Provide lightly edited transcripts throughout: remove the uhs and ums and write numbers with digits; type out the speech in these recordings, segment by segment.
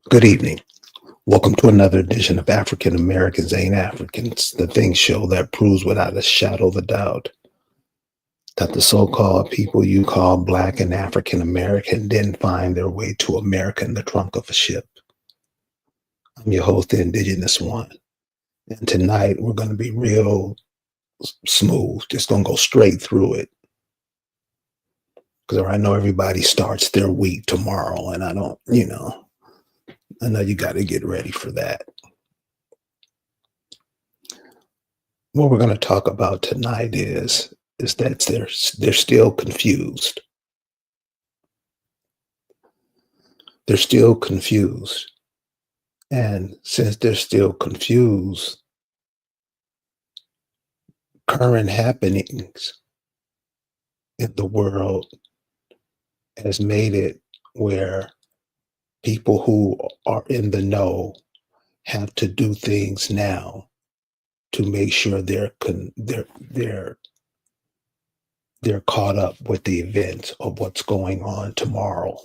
Good evening. Welcome to another edition of African Americans Ain't Africans, the Think Show that proves without a shadow of a doubt that the so called people you call Black and African American didn't find their way to America in the trunk of a ship. I'm your host, the Indigenous One. And tonight we're going to be real smooth, just going to go straight through it. Because I know everybody starts their week tomorrow, and I know you got to get ready for that. What we're going to talk about tonight is that they're still confused. They're still confused. And since they're still confused, current happenings in the world has made it where people who are in the know have to do things now to make sure they're caught up with the events of what's going on tomorrow.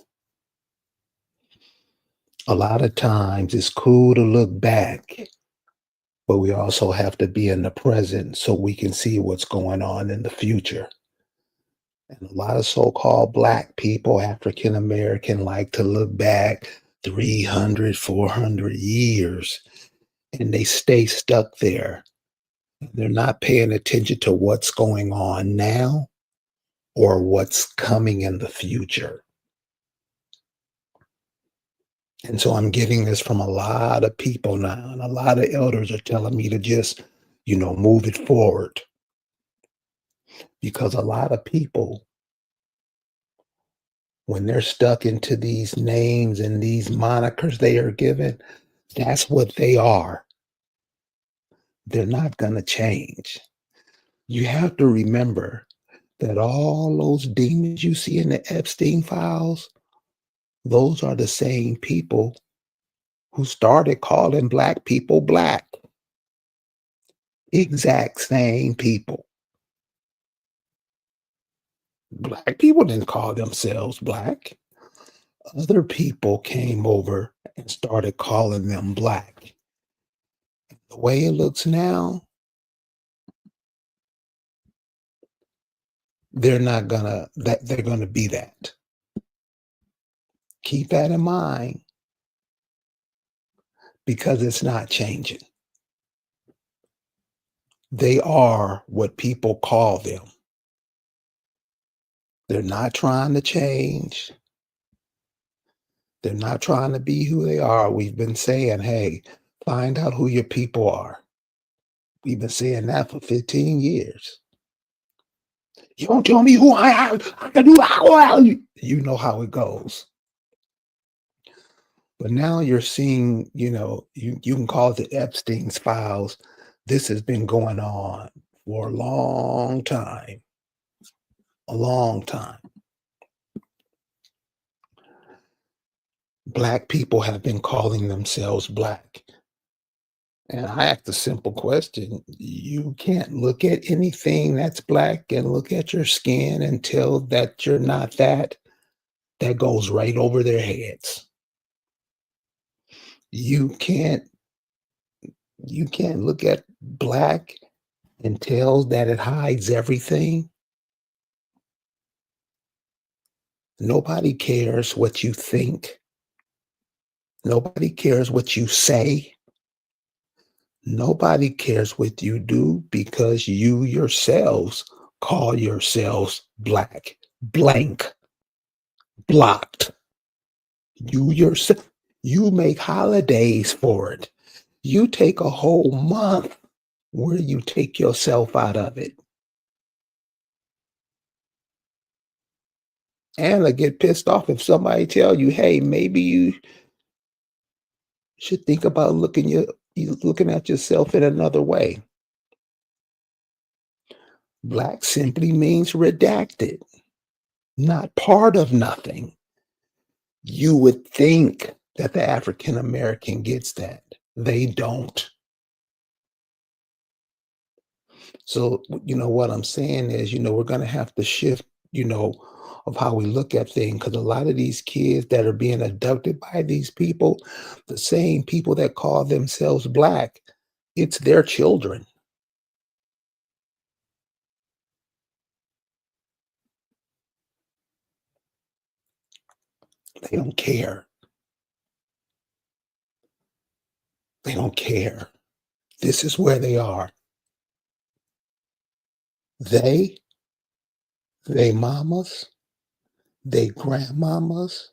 A lot of times it's cool to look back, but we also have to be in the present so we can see what's going on in the future. And a lot of so called Black people, African American, like to look back 300, 400 years and they stay stuck there. They're not paying attention to what's going on now or what's coming in the future. And so I'm getting this from a lot of people now, and a lot of elders are telling me to just, move it forward because a lot of people, when they're stuck into these names and these monikers they are given, that's what they are. They're not going to change. You have to remember that all those demons you see in the Epstein files, those are the same people who started calling Black people Black. Exact same people. Black people didn't call themselves Black. Other people came over and started calling them Black. The way it looks now, they're gonna be that. Keep that in mind because it's not changing. They are what people call them. They're not trying to change. They're not trying to be who they are. We've been saying, hey, find out who your people are. We've been saying that for 15 years. You don't tell me who I am. I can do that. You know how it goes. But now you're seeing, you can call it the Epstein's files. This has been going on for a long time. A long time. Black people have been calling themselves Black. And I ask a simple question. You can't look at anything that's Black and look at your skin and tell that you're not that. That goes right over their heads. You can't you can't look at Black and tell that it hides everything. Nobody cares what you think. Nobody cares what you say. Nobody cares what you do because you yourselves call yourselves Black, blank, blocked. You yourself, you make holidays for it. You take a whole month where you take yourself out of it. And I get pissed off if somebody tell you, hey, maybe you should think about you looking at yourself in another way. Black simply means redacted, not part of nothing. You would think that the African American gets that. They don't. So, what I'm saying is, we're going to have to shift, of how we look at things. Because a lot of these kids that are being abducted by these people, the same people that call themselves black, it's their children. They don't care. They don't care. This is where they are. They, they mamas, they grandmamas,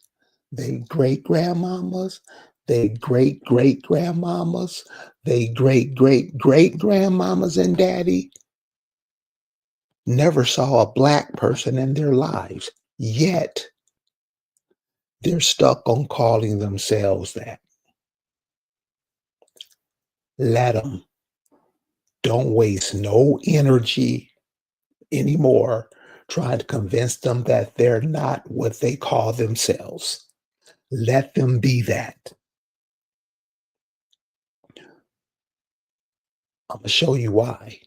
they great grandmamas, they great great grandmamas, they great great great grandmamas and daddy never saw a black person in their lives. Yet they're stuck on calling themselves that. Let them. Don't waste no energy anymore trying to convince them that they're not what they call themselves. Let them be that. I'm going to show you why.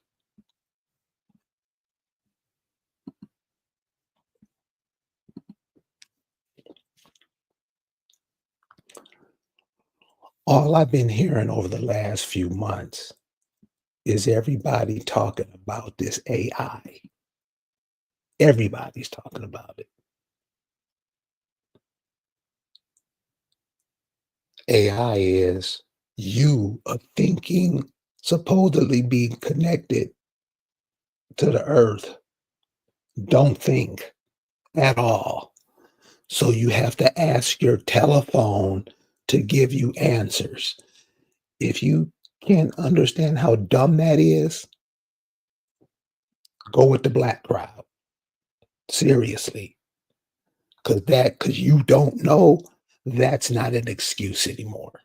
All I've been hearing over the last few months is everybody talking about this AI. Everybody's talking about it. AI is you a thinking, supposedly being connected to the earth, don't think at all. So you have to ask your telephone to give you answers. If you can't understand how dumb that is, go with the black crowd. Seriously. Because you don't know, that's not an excuse anymore.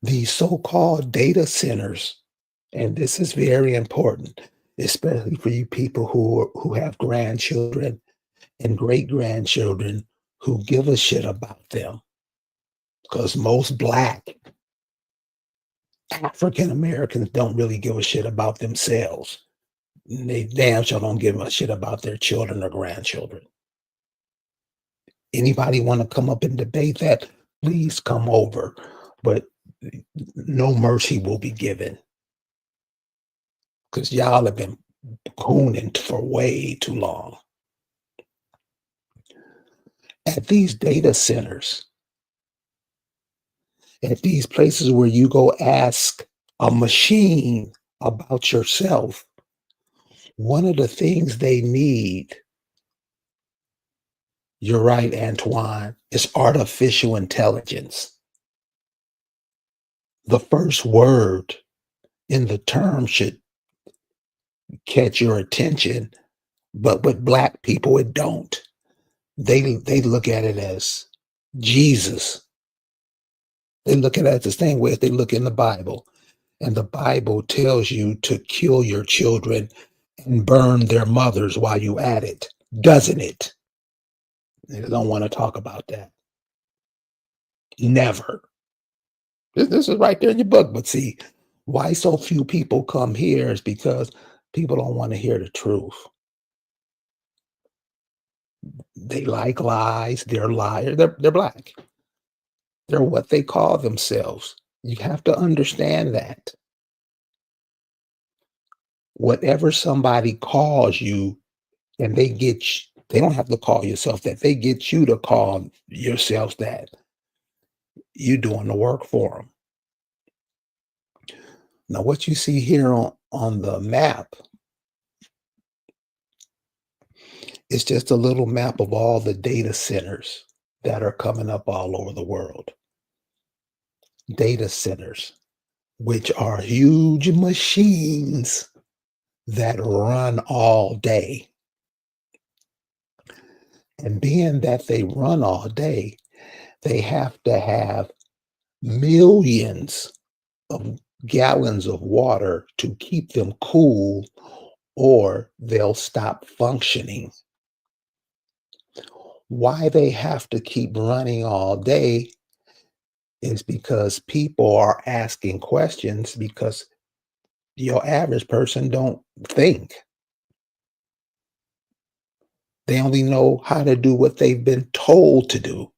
These so-called data centers, and this is very important, especially for you people who have grandchildren and great grandchildren who give a shit about them. Because most black African Americans don't really give a shit about themselves. They damn sure don't give a shit about their children or grandchildren. Anybody want to come up and debate that? Please come over. But no mercy will be given because y'all have been cooning for way too long. At these data centers, at these places where you go ask a machine about yourself, one of the things they need, you're right, Antoine, is artificial intelligence. The first word in the term should catch your attention, but with black people, it don't. They look at it as Jesus. They look at it as the same way as they look in the Bible. And the Bible tells you to kill your children and burn their mothers while you at it, doesn't it? They don't want to talk about that. Never. This is right there in your book. But see, why so few people come here is because people don't want to hear the truth. They like lies. They're liars. They're black. They're what they call themselves. You have to understand that. Whatever somebody calls you and they don't have to call yourself that. They get you to call yourselves that. You're doing the work for them. Now, what you see here on the map is just a little map of all the data centers that are coming up all over the world. Data centers, which are huge machines that run all day. And being that they run all day, they have to have millions of gallons of water to keep them cool, or they'll stop functioning. Why they have to keep running all day is because people are asking questions because your average person don't think. They only know how to do what they've been told to do.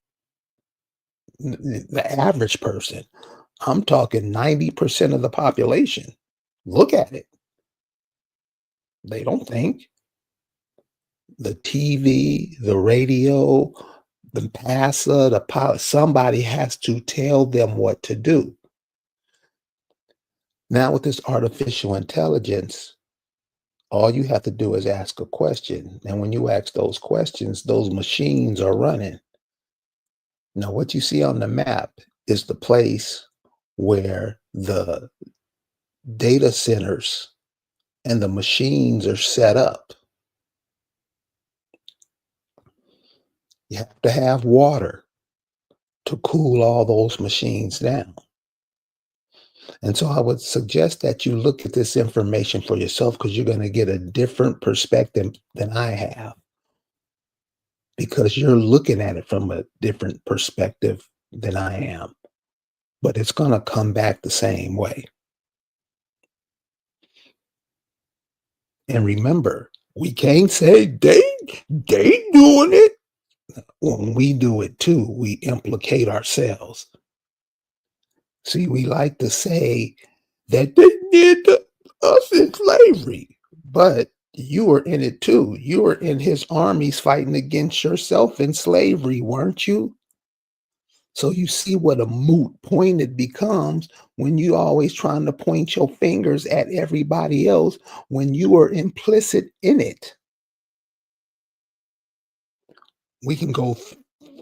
The average person, I'm talking 90% of the population, look at it. They don't think. The TV, the radio, the PASA, the pilot, somebody has to tell them what to do. Now, with this artificial intelligence, all you have to do is ask a question. And when you ask those questions, those machines are running. Now, what you see on the map is the place where the data centers and the machines are set up. You have to have water to cool all those machines down. And so I would suggest that you look at this information for yourself because you're going to get a different perspective than I have because you're looking at it from a different perspective than I am. But it's going to come back the same way. And remember, we can't say they doing it. When we do it too, we implicate ourselves. See, we like to say that they did to us in slavery, but you were in it too. You were in his armies fighting against yourself in slavery, weren't you? So you see what a moot point it becomes when you always trying to point your fingers at everybody else when you are implicit in it. We can go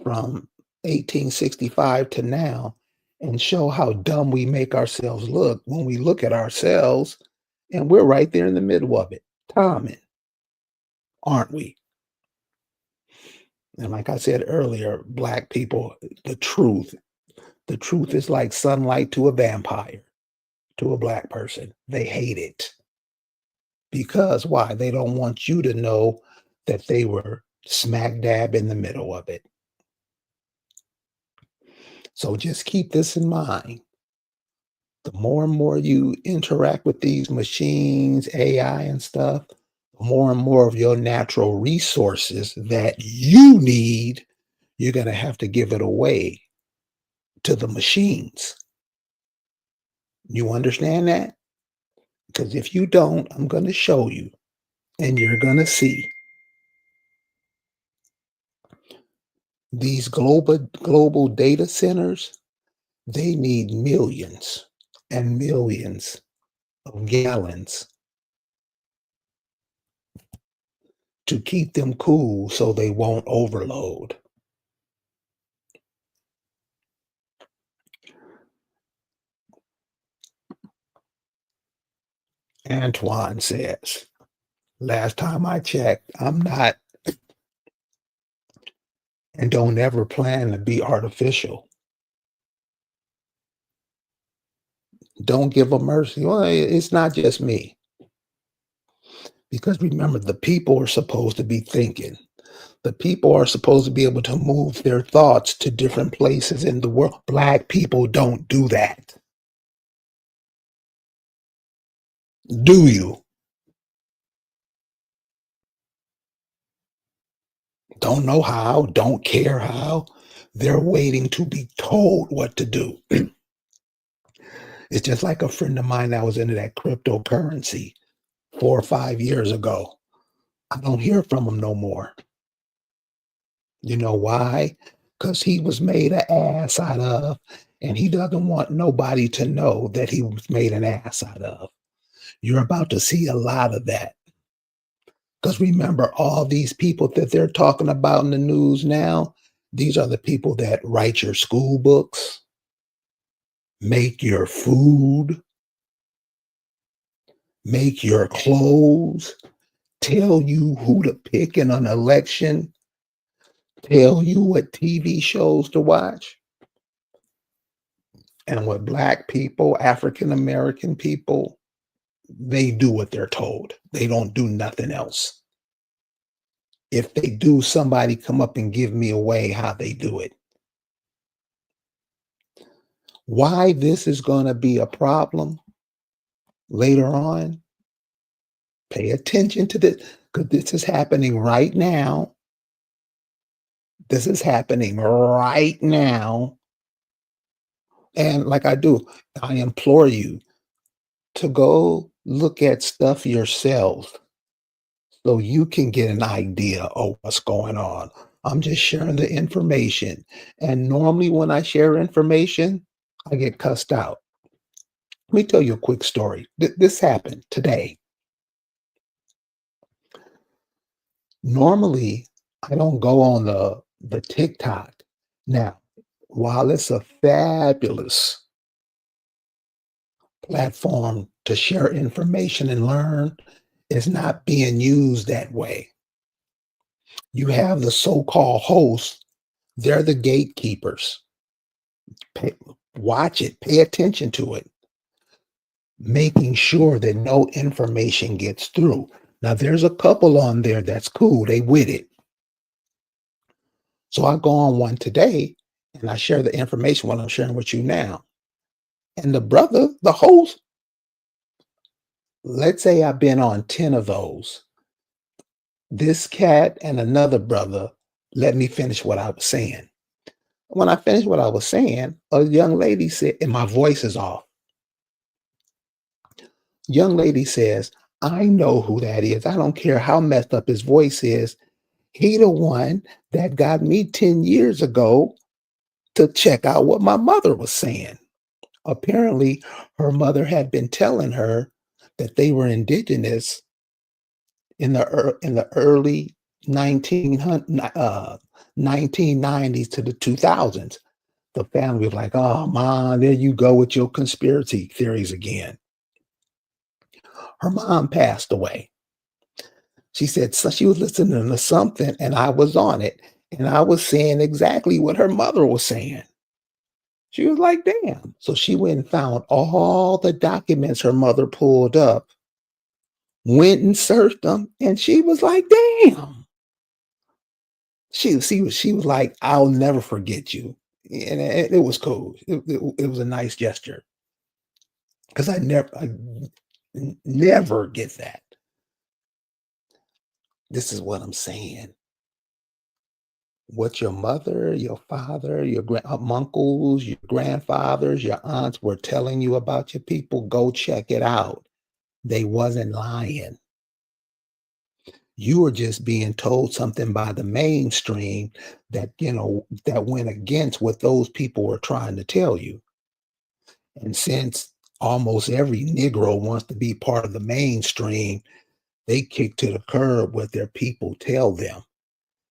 from 1865 to now and show how dumb we make ourselves look when we look at ourselves and we're right there in the middle of it, timing, aren't we? And like I said earlier, black people, the truth, the truth is like sunlight to a vampire, to a black person. They hate it because why? They don't want you to know that they were smack dab in the middle of it. So just keep this in mind. The more and more you interact with these machines, AI and stuff, the more and more of your natural resources that you need, you're going to have to give it away to the machines. You understand that? Because if you don't, I'm going to show you and you're going to see these global data centers, they need millions and millions of gallons to keep them cool so they won't overload. Antoine says, last time I checked, I'm not and don't ever plan to be artificial. Don't give a mercy. Well, it's not just me. Because remember, the people are supposed to be thinking. The people are supposed to be able to move their thoughts to different places in the world. Black people don't do that. Do you? Don't know how, don't care how. They're waiting to be told what to do. It's just like a friend of mine that was into that cryptocurrency 4 or 5 years ago. I don't hear from him no more. You know why? Because he was made an ass out of, and he doesn't want nobody to know that he was made an ass out of. You're about to see a lot of that. Because remember, all these people that they're talking about in the news now, these are the people that write your school books, make your food, make your clothes, tell you who to pick in an election, tell you what TV shows to watch. And with black people, African American people, they do what they're told. They don't do nothing else. If they do, somebody come up and give me away how they do it. Why this is going to be a problem later on, pay attention to this because this is happening right now. This is happening right now. And like I implore you to go look at stuff yourself so you can get an idea of what's going on. I'm just sharing the information. And normally, when I share information, I get cussed out. Let me tell you a quick story. This happened today. Normally, I don't go on the TikTok. Now, while it's a fabulous platform to share information and learn, it's not being used that way. You have the so-called hosts, they're the gatekeepers. Pay, watch it, pay attention to it, making sure that no information gets through. Now, there's a couple on there that's cool, they with it. So I go on one today and I share the information what I'm sharing with you now. And the brother, the host, let's say I've been on 10 of those. This cat and another brother let me finish what I was saying. When I finished what I was saying, a young lady said, and my voice is off. Young lady says, I know who that is. I don't care how messed up his voice is. He the one that got me 10 years ago to check out what my mother was saying. Apparently, her mother had been telling her that they were indigenous in the early 1990s to the 2000s. The family was like, "Oh, mom, there you go with your conspiracy theories again." Her mom passed away. She said so she was listening to something, and I was on it, and I was saying exactly what her mother was saying. She was like, "Damn!" So she went and found all the documents her mother pulled up, went and searched them, and she was like, "Damn!" She was like, "I'll never forget you," and it was cool. It was a nice gesture because I never get that. This is what I'm saying. What your mother, your father, your uncles, your grandfathers, your aunts were telling you about your people, go check it out. They wasn't lying. You were just being told something by the mainstream that, that went against what those people were trying to tell you. And since almost every Negro wants to be part of the mainstream, they kick to the curb what their people tell them.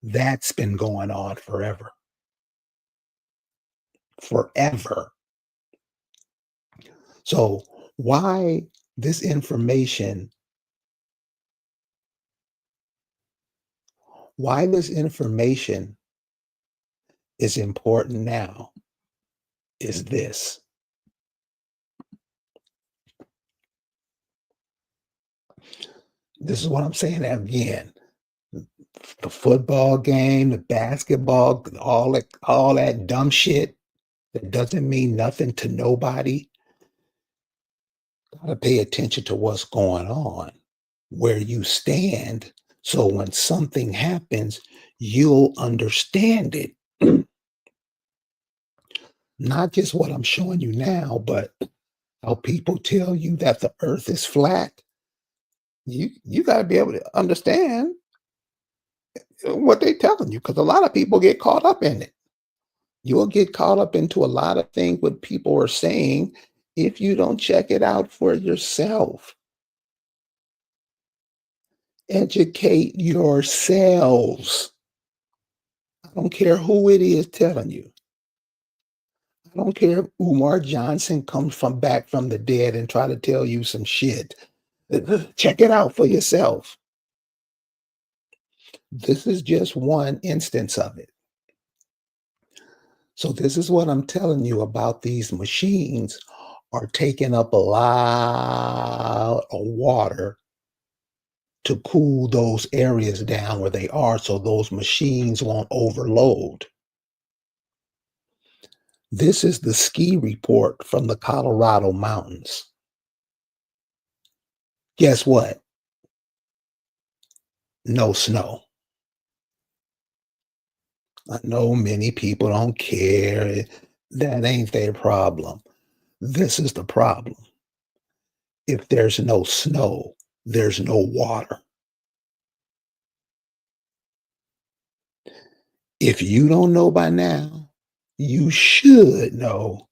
That's been going on forever. Forever. So why this information, why this information is important now is this. This is what I'm saying again. The football game, the basketball, all that dumb shit that doesn't mean nothing to nobody. Gotta pay attention to what's going on, where you stand. So when something happens, you'll understand it. Not just what I'm showing you now, but how people tell you that the earth is flat. You got to be able to understand what they're telling you because a lot of people get caught up in it. You'll get caught up into a lot of things what people are saying if you don't check it out for yourself. Educate yourselves. I don't care who it is telling you. I don't care if Umar Johnson comes from back from the dead and try to tell you some shit. Check it out for yourself. This is just one instance of it. So this is what I'm telling you about these machines are taking up a lot of water to cool those areas down where they are so those machines won't overload. This is the ski report from the Colorado mountains. Guess what? No snow. I know many people don't care. That ain't their problem. This is the problem. If there's no snow, there's no water. If you don't know by now, you should know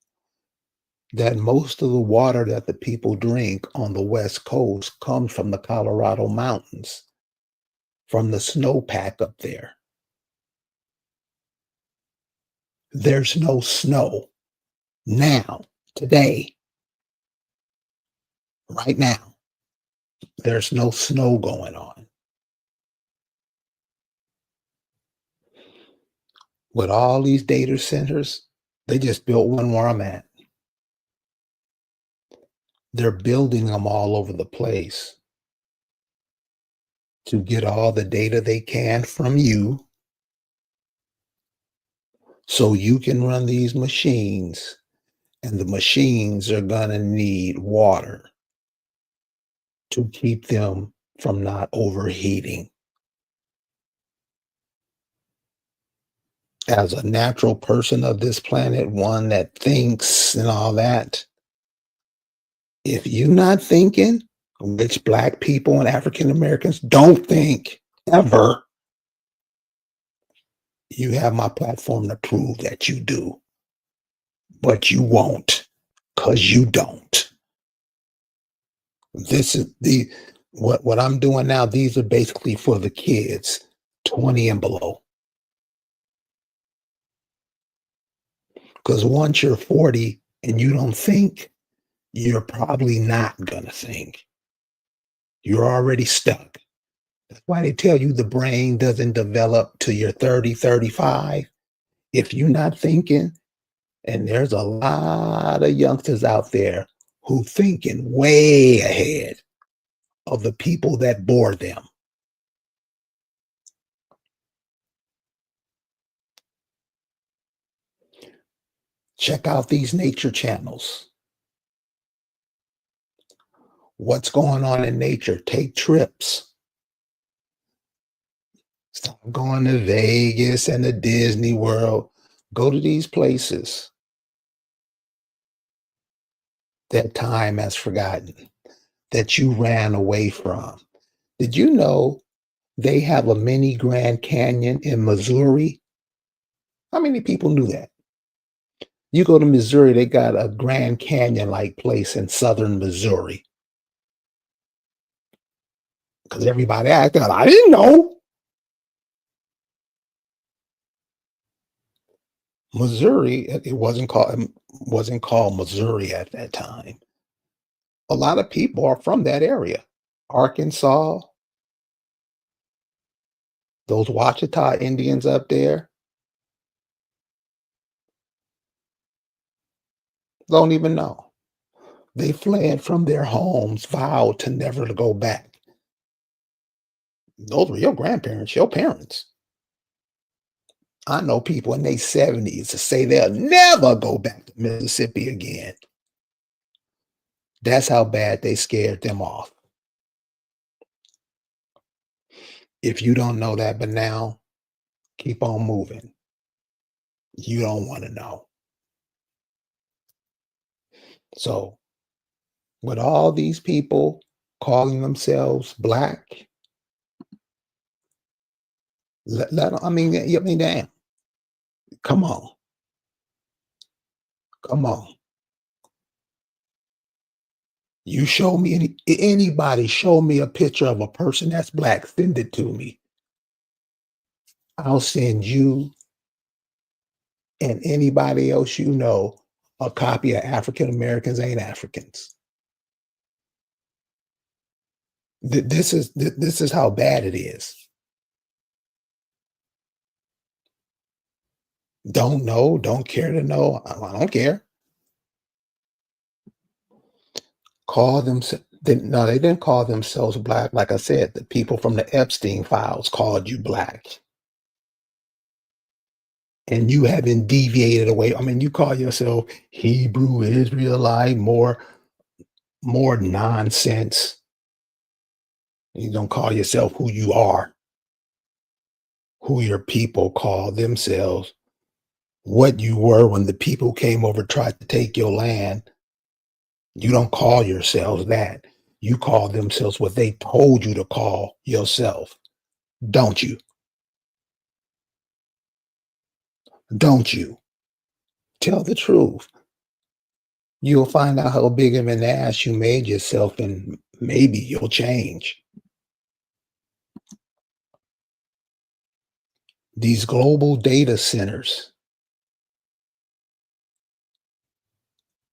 that most of the water that the people drink on the West Coast comes from the Colorado mountains, from the snowpack up there. There's no snow now, today, right now. There's no snow going on. With all these data centers, they just built one where I'm at. They're building them all over the place to get all the data they can from you so you can run these machines, and the machines are going to need water to keep them from not overheating. As a natural person of this planet, one that thinks and all that, if you're not thinking, which Black people and African Americans don't think ever, you have my platform to prove that you do, but you won't because you don't. This is the what I'm doing now. These are basically for the kids 20 and below. Because once you're 40 and you don't think, you're probably not gonna think. You're already stuck. That's why they tell you the brain doesn't develop till you're 30, 35. If you're not thinking, and there's a lot of youngsters out there who thinking way ahead of the people that bore them. Check out these nature channels. What's going on in nature? Take trips. Stop going to Vegas and the Disney World. Go to these places that time has forgotten, that you ran away from. Did you know they have a mini Grand Canyon in Missouri? How many people knew that? You go to Missouri, they got a Grand Canyon like place in southern Missouri. Because everybody acted like, I didn't know. Missouri, it wasn't called Missouri at that time. A lot of people are from that area. Arkansas, those Wachita Indians up there, don't even know. They fled from their homes, vowed to never to go back. Those were your grandparents, your parents. I know people in their 70s to say they'll never go back to Mississippi again. That's how bad they scared them off. If you don't know that, but now keep on moving. You don't want to know. So, with all these people calling themselves black, I mean, damn, come on, come on. You show me anybody show me a picture of a person that's black, send it to me. I'll send you and anybody else you know a copy of African Americans Ain't Africans. This is how bad it is. Don't know, don't care to know. I don't care. Call them. No, they didn't call themselves black. Like I said, the people from the Epstein files called you black, and you haven't deviated away. I mean, you call yourself Hebrew Israelite, more nonsense. You don't call yourself who you are. who your people call themselves, what you were when the people came over tried to take your land. You don't call yourselves that. You call themselves what they told you to call yourself, don't you? Don't you? Tell the truth. You'll find out how big of an ass you made yourself, and maybe you'll change. These global data centers,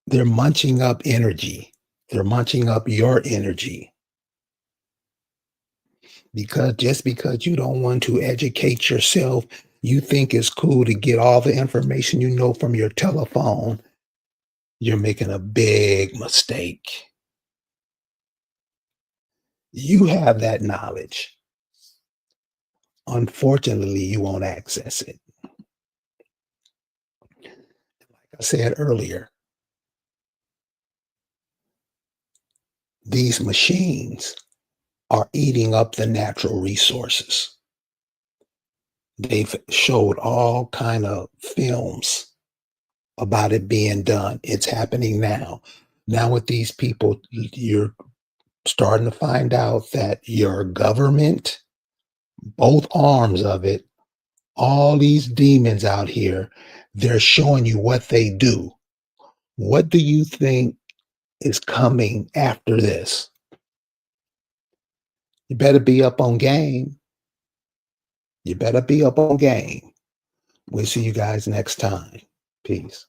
they're munching up energy. They're munching up your energy because just because you don't want to educate yourself, you think it's cool to get all the information you know from your telephone. You're making a big mistake. You have that knowledge. Unfortunately, you won't access it. Like I said earlier, these machines are eating up the natural resources. They've showed all kind of films about it being done. It's happening now. Now with these people, you're starting to find out that your government, both arms of it, all these demons out here, they're showing you what they do. What do you think is coming after this? You better be up on game. You better be up on game. We'll see you guys next time. Peace.